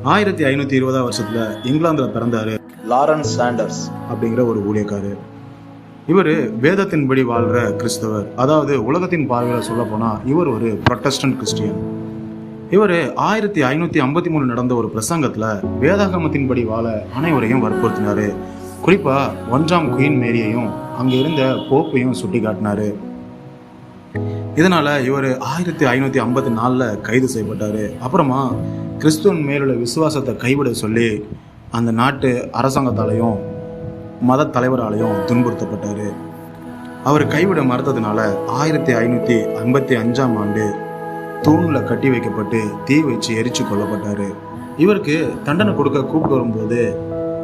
1520 வருஷத்துல இங்கிலாந்துல பிறந்தாரு லாரன்ஸ் சாண்டர்ஸ் அப்படிங்கிற ஒரு ஊழியக்காரர். இவர் வேதத்தின்படி வாழ்ற கிறிஸ்தவர். அதாவது உலகத்தின் பார்வையில சொல்ல போனா இவர் ஒரு புரொட்டஸ்டன்ட் கிறிஸ்டியன். இவர் 1553 நடந்த ஒரு பிரசங்கத்துல வேதாகமத்தின்படி வாழ அனைவரையும் வற்புறுத்தினாரு. குறிப்பா 1ஆம் குயின் மேரியையும் அங்க இருந்த போப்பையும் சுட்டி காட்டினாரு. இதனால இவர் 1554 கைது செய்யப்பட்டாரு. அப்புறமா கிறிஸ்துவின் மேலுள்ள விசுவாசத்தை கைவிட சொல்லி அந்த நாட்டு அரசாங்கத்தாலையும் மத தலைவராலையும் துன்புறுத்தப்பட்டாரு. அவர் கைவிட மறுத்ததுனால 1555ஆம் ஆண்டு தூண்ல கட்டி வைக்கப்பட்டு தீ வச்சு எரிச்சு கொல்லப்பட்டாரு. இவருக்கு தண்டனை கொடுக்க கூப்பிட்டு வரும்போது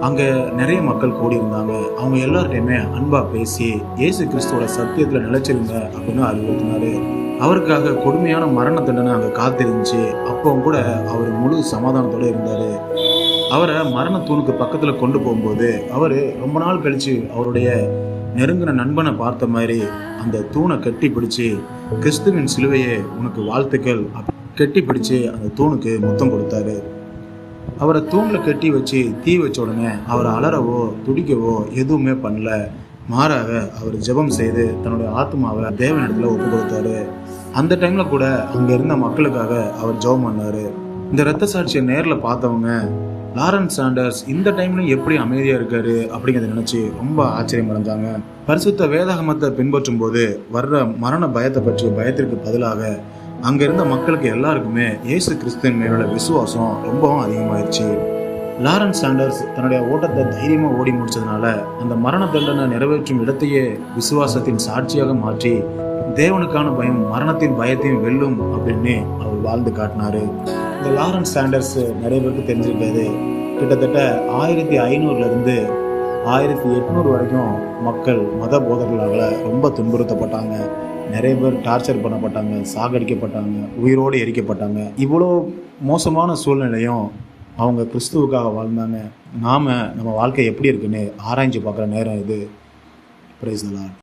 அங்க நிறைய மக்கள் கூடி இருந்தாங்க. அவங்க எல்லார்ட்டையுமே அன்பா பேசி இயேசு கிறிஸ்துவோட சத்தியத்துல நிலைச்சிருங்க அப்படின்னு அறிவுறுத்தினாரு. அவருக்காக கொடுமையான மரண தண்டனை அங்க காத்திருந்துச்சு. அப்பவும் கூட அவர் முழு சமாதானத்தோட இருந்தாரு. அவரை மரண தூணுக்கு பக்கத்துல கொண்டு போகும்போது அவரு ரொம்ப நாள் கழிச்சு அவருடைய நெருங்கின நண்பனை பார்த்த மாதிரி அந்த தூணை கட்டி பிடிச்சு, கிறிஸ்துவின் சிலுவையே உனக்கு வாழ்த்துக்கள் கட்டி பிடிச்சு அந்த தூணுக்கு முத்தம் கொடுத்தாரு. அவரை தூண்ல கட்டி வச்சு தீ வச்ச உடனே அவர் அலறவோ துடிக்கவோ எதுவுமே பண்ணல. மாறாக அவர் ஜெபம் செய்து தன்னுடைய ஆத்மாவை தேவனிடத்துல ஒப்பு கொடுத்தாரு. அந்த டைம்ல கூட அங்க இருந்த மக்களுக்காக அவர் ஜெபம் பண்ணாரு. இந்த இரத்த சாட்சியை நேர்ல பார்த்தவங்க லாரன்ஸ் சாண்டர்ஸ் இந்த டைம்லயும் எப்படி அமைதியா இருக்காரு அப்படிங்கிறத நினைச்சு ரொம்ப ஆச்சரியம் அடைஞ்சாங்க. பரிசுத்த வேதாகமத்தை பின்பற்றும் போது வர்ற மரண பயத்தை பற்றிய பயத்திற்கு பதிலாக அங்க இருந்த மக்களுக்கு எல்லாருக்குமே இயேசு கிறிஸ்துவின் மேலுள்ள விசுவாசம் ரொம்பவும் அதிகமாயிடுச்சு. லாரன்ஸ் சாண்டர்ஸ் தன்னுடைய ஓட்டத்தை தைரியமா ஓடி முடிச்சதுனால அந்த மரண தண்டனை நிறைவேற்றும் இடத்தையே விசுவாசத்தின் சாட்சியாக மாற்றி தேவனுக்கான பயம் மரணத்தின் பயத்தையும் வெல்லும் அப்படின்னு அவர் வாழ்ந்து காட்டினாரு. இந்த லாரன்ஸ் சாண்டர்ஸ் நிறைய பேருக்கு தெரிஞ்சிருக்காது. கிட்டத்தட்ட 1500 இருந்து 1800 வரைக்கும் மக்கள் மத போதகர்களால் ரொம்ப துன்புறுத்தப்பட்டாங்க. நிறைய பேர் டார்ச்சர் பண்ணப்பட்டாங்க, சாகடிக்கப்பட்டாங்க, உயிரோடு எரிக்கப்பட்டாங்க. இவ்வளோ மோசமான சூழ்நிலையும் அவங்க கிறிஸ்துவுக்காக வாழ்ந்தாங்க. நாம் நம்ம வாழ்க்கை எப்படி இருக்குன்னு ஆராய்ஞ்சு பார்க்குற நேரம் இது. Praise the Lord.